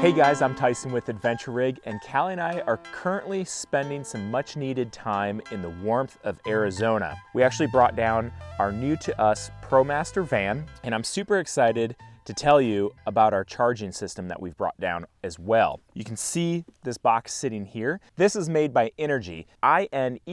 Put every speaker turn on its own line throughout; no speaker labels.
Hey guys, I'm Tyson with Adventure Rig, and Callie and I are currently spending some much needed time in the warmth of Arizona. We actually brought down our new to us ProMaster van, and I'm super excited to tell you about our charging system that we've brought down as well. You can see this box sitting here. This is made by Inergy, I-N-E-R-G-Y,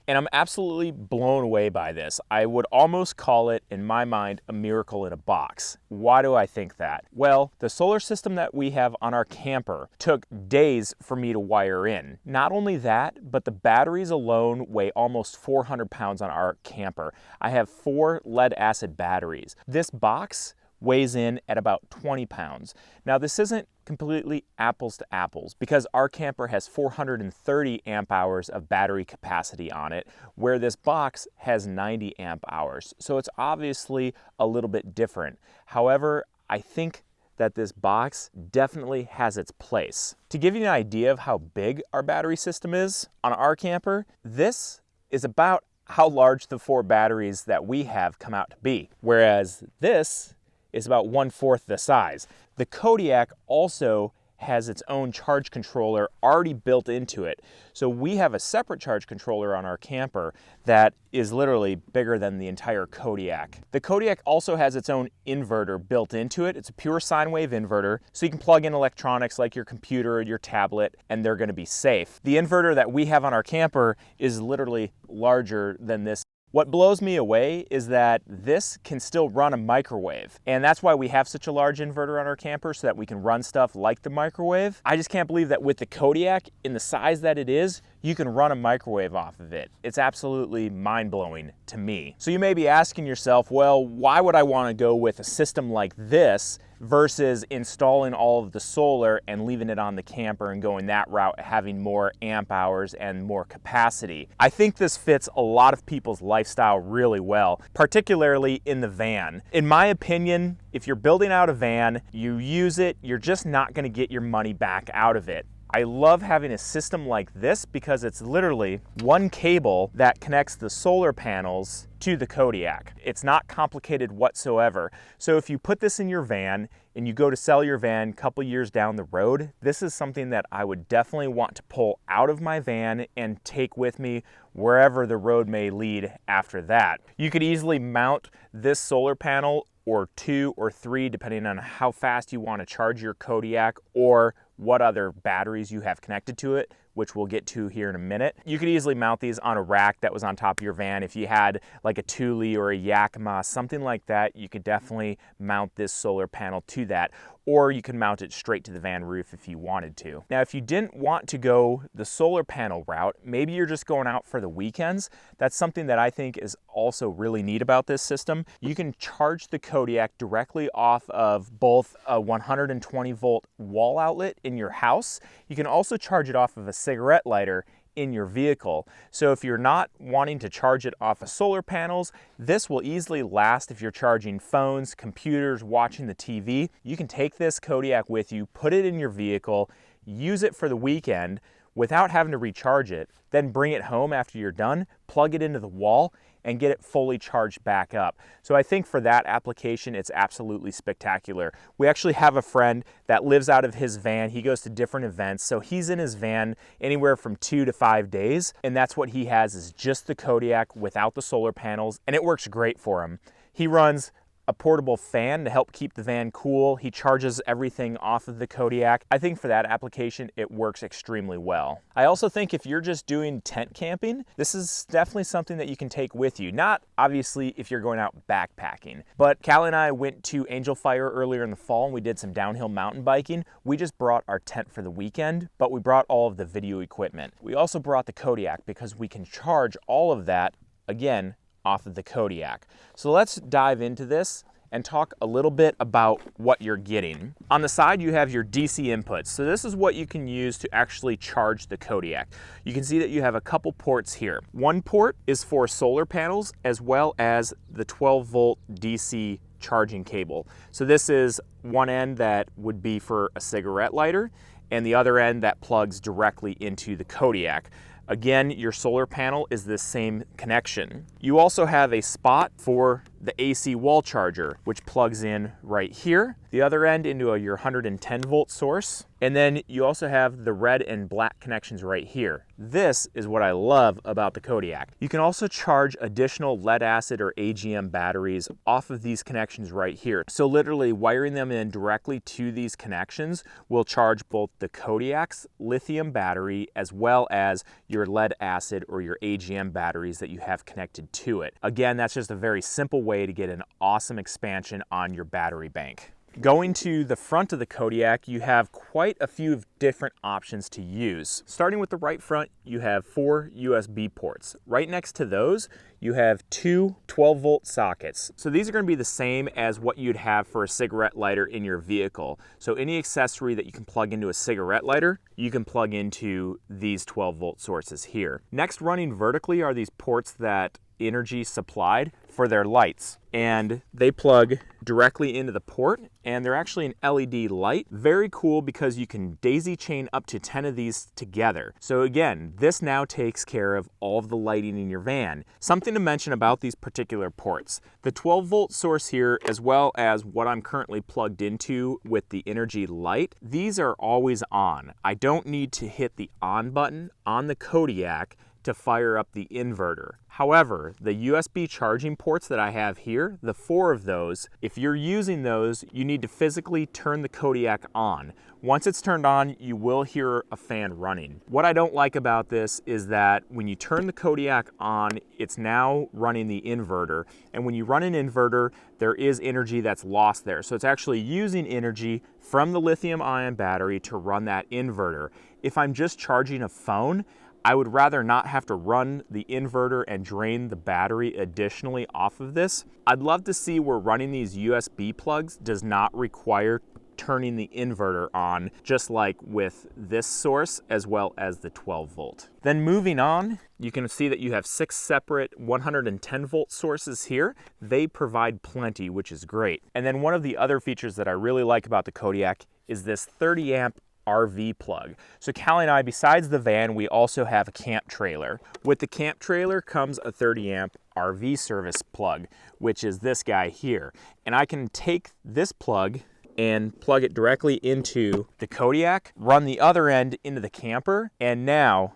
and I'm absolutely blown away by this. I would almost call it, in my mind, a miracle in a box. Why do I think that? Well, the solar system that we have on our camper took days for me to wire in. Not only that, but the batteries alone weigh almost 400 pounds on our camper. I have 4 lead acid batteries. This box weighs in at about 20 pounds. Now this isn't completely apples to apples because our camper has 430 amp hours of battery capacity on it, where this box has 90 amp hours. So it's obviously a little bit different. However, I think that this box definitely has its place. To give you an idea of how big our battery system is on our camper, this is about how large the 4 batteries that we have come out to be, whereas this is about 1/4 the size. The Kodiak also has its own charge controller already built into it. So we have a separate charge controller on our camper that is literally bigger than the entire Kodiak. The Kodiak also has its own inverter built into it. It's a pure sine wave inverter, so you can plug in electronics like your computer or your tablet, and they're gonna be safe. The inverter that we have on our camper is literally larger than this. What blows me away is that this can still run a microwave, and that's why we have such a large inverter on our camper, so that we can run stuff like the microwave. I just can't believe that with the Kodiak, in the size that it is, you can run a microwave off of it. It's absolutely mind-blowing to me. So you may be asking yourself, well, why would I want to go with a system like this versus installing all of the solar and leaving it on the camper and going that route, having more amp hours and more capacity? I think this fits a lot of people's lifestyle really well, particularly in the van. In my opinion, if you're building out a van, you use it, you're just not going to get your money back out of it. I love having a system like this because it's literally one cable that connects the solar panels to the Kodiak. It's not complicated whatsoever. So if you put this in your van and you go to sell your van a couple years down the road, this is something that I would definitely want to pull out of my van and take with me wherever the road may lead after that. You could easily mount this solar panel or 2 or 3, depending on how fast you want to charge your Kodiak or what other batteries you have connected to it, which we'll get to here in a minute. You could easily mount these on a rack that was on top of your van. If you had like a Thule or a Yakima, something like that, you could definitely mount this solar panel to that, or you can mount it straight to the van roof if you wanted to. Now, if you didn't want to go the solar panel route, maybe you're just going out for the weekends, that's something that I think is also really neat about this system. You can charge the Kodiak directly off of both a 120 volt wall outlet in your house. You can also charge it off of a cigarette lighter in your vehicle. So if you're not wanting to charge it off of solar panels, this will easily last if you're charging phones, computers, watching the TV. You can take this Kodiak with you, put it in your vehicle, use it for the weekend without having to recharge it, then bring it home after you're done, plug it into the wall, and get it fully charged back up. So I think for that application, it's absolutely spectacular. We actually have a friend that lives out of his van. He goes to different events, so he's in his van anywhere from 2 to 5 days, and that's what he has, is just the Kodiak without the solar panels, and it works great for him. He runs a portable fan to help keep the van cool. He charges everything off of the Kodiak. I think for that application, it works extremely well. I also think if you're just doing tent camping, this is definitely something that you can take with you. Not obviously if you're going out backpacking, but Callie and I went to Angel Fire earlier in the fall and we did some downhill mountain biking. We just brought our tent for the weekend, but we brought all of the video equipment. We also brought the Kodiak because we can charge all of that, again, off of the Kodiak. So let's dive into this and talk a little bit about what you're getting. On the side, you have your DC inputs. So this is what you can use to actually charge the Kodiak. You can see that you have a couple ports here. One port is for solar panels as well as the 12 volt DC charging cable. So this is one end that would be for a cigarette lighter and the other end that plugs directly into the Kodiak. Again, your solar panel is the same connection. You also have a spot for the AC wall charger, which plugs in right here, the other end into your 110 volt source. And then you also have the red and black connections right here. This is what I love about the Kodiak. You can also charge additional lead acid or AGM batteries off of these connections right here. So literally wiring them in directly to these connections will charge both the Kodiak's lithium battery as well as your lead acid or your AGM batteries that you have connected to it. Again, that's just a very simple way to get an awesome expansion on your battery bank. Going to the front of the Kodiak, you have quite a few different options to use. Starting with the right front, you have 4 USB ports. Right next to those, you have 2 12-volt sockets. So these are going to be the same as what you'd have for a cigarette lighter in your vehicle. So any accessory that you can plug into a cigarette lighter, you can plug into these 12-volt sources here. Next, running vertically are these ports that Inergy supplied for their lights, and they plug directly into the port, and they're actually an LED light. Very cool because you can daisy chain up to 10 of these together. So again, this now takes care of all of the lighting in your van. Something to mention about these particular ports: the 12-volt source here, as well as what I'm currently plugged into with the Inergy light, these are always on. I don't need to hit the on button on the Kodiak to fire up the inverter. However, the USB charging ports that I have here, the 4 of those, if you're using those, you need to physically turn the Kodiak on. Once it's turned on, you will hear a fan running. What I don't like about this is that when you turn the Kodiak on, it's now running the inverter. And when you run an inverter, there is energy that's lost there. So it's actually using energy from the lithium-ion battery to run that inverter. If I'm just charging a phone, I would rather not have to run the inverter and drain the battery additionally off of this. I'd love to see where running these USB plugs does not require turning the inverter on, just like with this source as well as the 12 volt. Then moving on, you can see that you have 6 separate 110 volt sources here. They provide plenty, which is great. And then one of the other features that I really like about the Kodiak is this 30 amp RV plug. So Callie and I, besides the van, we also have a camp trailer. With the camp trailer comes a 30 amp RV service plug, which is this guy here. And I can take this plug and plug it directly into the Kodiak, run the other end into the camper, and now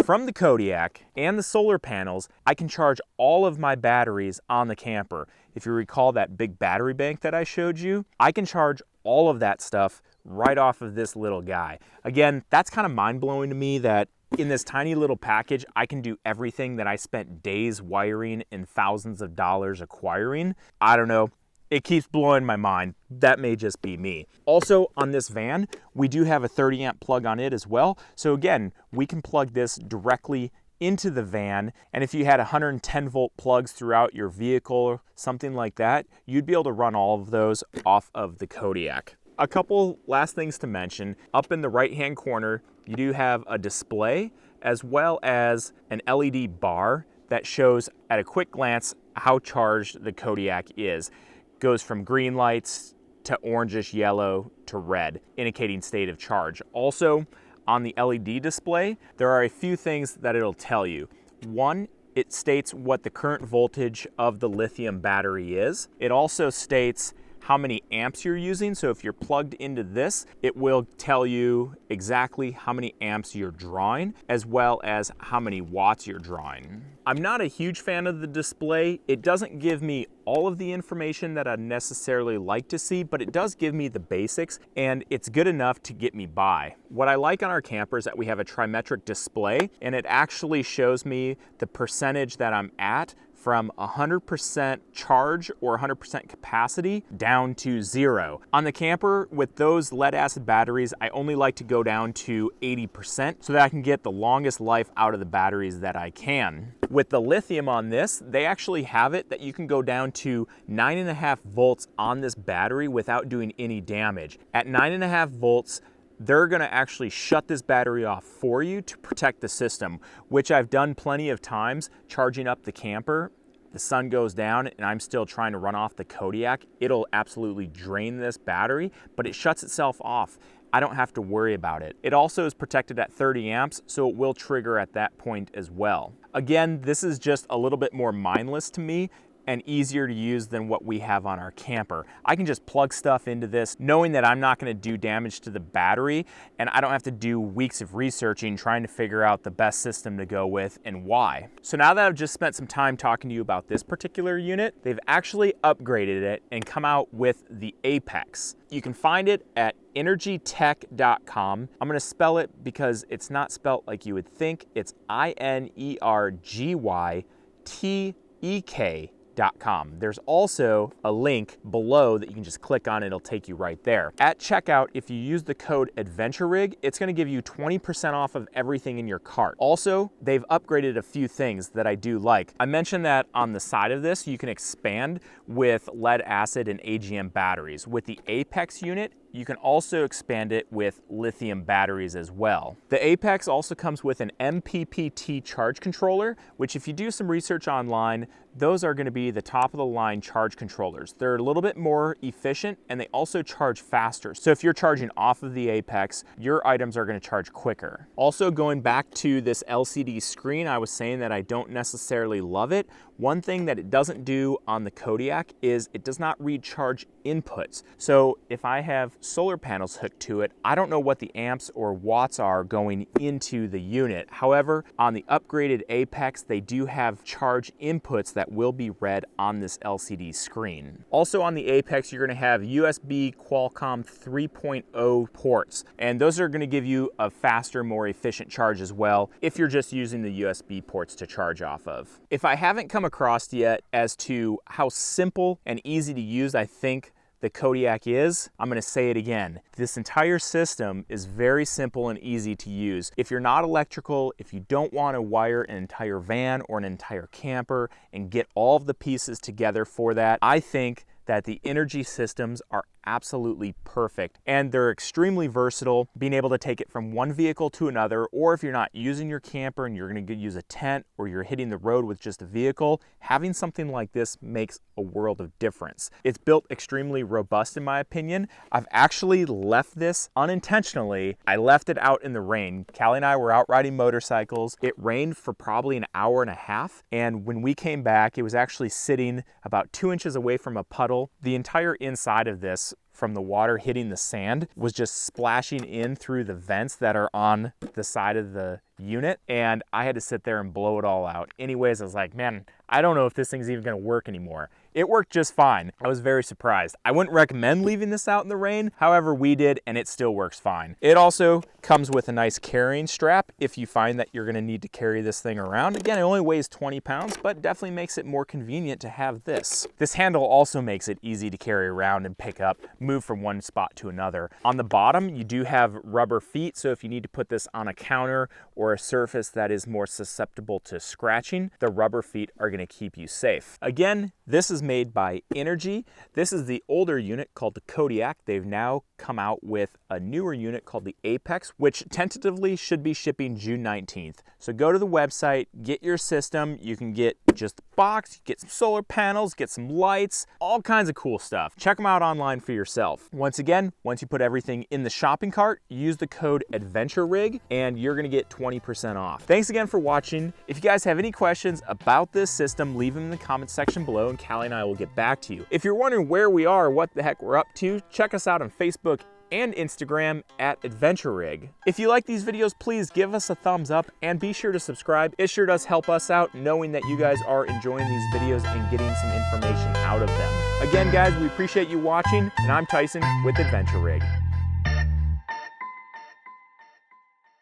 from the Kodiak and the solar panels, I can charge all of my batteries on the camper. If you recall that big battery bank that I showed you, I can charge all of that stuff right off of this little guy. Again, that's kind of mind-blowing to me that in this tiny little package, I can do everything that I spent days wiring and thousands of dollars acquiring. I don't know. It keeps blowing my mind. That may just be me. Also, on this van, we do have a 30 amp plug on it as well. So again, we can plug this directly into the van, and if you had 110 volt plugs throughout your vehicle or something like that, you'd be able to run all of those off of the Kodiak. A couple last things to mention. Up in the right hand corner, you do have a display as well as an LED bar that shows at a quick glance how charged the Kodiak is. Goes from green lights to orangish yellow to red, indicating state of charge. Also, on the LED display, there are a few things that it'll tell you. One, it states what the current voltage of the lithium battery is. It also states how many amps you're using. So if you're plugged into this, it will tell you exactly how many amps you're drawing, as well as how many watts you're drawing. I'm not a huge fan of the display. It doesn't give me all of the information that I'd necessarily like to see, but it does give me the basics, and it's good enough to get me by. What I like on our camper is that we have a trimetric display, and it actually shows me the percentage that I'm at from 100% charge or 100% capacity down to 0. On the camper, with those lead acid batteries, I only like to go down to 80% so that I can get the longest life out of the batteries that I can. With the lithium on this, they actually have it that you can go down to 9.5 volts on this battery without doing any damage. At 9.5 volts, they're gonna actually shut this battery off for you to protect the system, which I've done plenty of times charging up the camper. The sun goes down and I'm still trying to run off the Kodiak. It'll absolutely drain this battery, but it shuts itself off. I don't have to worry about it. It also is protected at 30 amps, so it will trigger at that point as well. Again, this is just a little bit more mindless to me. and easier to use than what we have on our camper. I can just plug stuff into this knowing that I'm not going to do damage to the battery, and I don't have to do weeks of researching trying to figure out the best system to go with and why. So now that I've just spent some time talking to you about this particular unit, they've actually upgraded it and come out with the Apex. You can find it at energytech.com. I'm going to spell it because it's not spelled like you would think. It's INERGYTEK.com. There's also a link below that you can just click on. It'll take you right there. At checkout, if you use the code AdventureRig, it's going to give you 20% off of everything in your cart. Also, they've upgraded a few things that I do like. I mentioned that on the side of this, you can expand with lead acid and AGM batteries. With the Apex unit, you can also expand it with lithium batteries as well. The Apex also comes with an MPPT charge controller, which if you do some research online, those are going to be the top of the line charge controllers. They're a little bit more efficient and they also charge faster. So if you're charging off of the Apex, your items are going to charge quicker. Also, going back to this LCD screen, I was saying that I don't necessarily love it. One thing that it doesn't do on the Kodiak is it does not read charge inputs. So if I have solar panels hooked to it, I don't know what the amps or watts are going into the unit. However, on the upgraded Apex, they do have charge inputs that will be read on this LCD screen. Also on the Apex, you're going to have USB Qualcomm 3.0 ports, and those are going to give you a faster, more efficient charge as well if you're just using the USB ports to charge off of. If I haven't come across yet as to how simple and easy to use I think the Kodiak is, I'm going to say it again. This entire system is very simple and easy to use. If you're not electrical, if you don't want to wire an entire van or an entire camper and get all of the pieces together for that, I think that the Inergy systems are absolutely perfect, and they're extremely versatile, being able to take it from one vehicle to another, or if you're not using your camper and you're going to use a tent or you're hitting the road with just a vehicle, having something like this makes a world of difference. It's built extremely robust in my opinion. I've actually left this unintentionally. I left it out in the rain. Callie and I were out riding motorcycles. It rained for probably an hour and a half, and when we came back, it was actually sitting about 2 inches away from a puddle. The entire inside of this, from the water hitting the sand, was just splashing in through the vents that are on the side of the unit, and I had to sit there and blow it all out. Anyways, I was like, man, I don't know if this thing's even gonna work anymore. It worked just fine. I was very surprised. I wouldn't recommend leaving this out in the rain. However, we did, and it still works fine. It also comes with a nice carrying strap if you find that you're gonna need to carry this thing around. Again, it only weighs 20 pounds, but definitely makes it more convenient to have this. This handle also makes it easy to carry around and pick up, move from one spot to another. On the bottom, you do have rubber feet, so if you need to put this on a counter or a surface that is more susceptible to scratching, the rubber feet are going to keep you safe. Again, this is made by Inergy. This is the older unit called the Kodiak. They've now come out with a newer unit called the Apex, which tentatively should be shipping June 19th. So go to the website, get your system. You can get just the box, get some solar panels, get some lights, all kinds of cool stuff. Check them out online for yourself. Once again, once you put everything in the shopping cart, use the code AdventureRig and you're gonna get 20% off. Thanks again for watching. If you guys have any questions about this system, leave them in the comment section below and Callie and I will get back to you. If you're wondering where we are, what the heck we're up to, check us out on Facebook and Instagram at AdventureRig. If you like these videos, please give us a thumbs up and be sure to subscribe. It sure does help us out knowing that you guys are enjoying these videos and getting some information out of them. Again, guys, we appreciate you watching, and I'm Tyson with AdventureRig.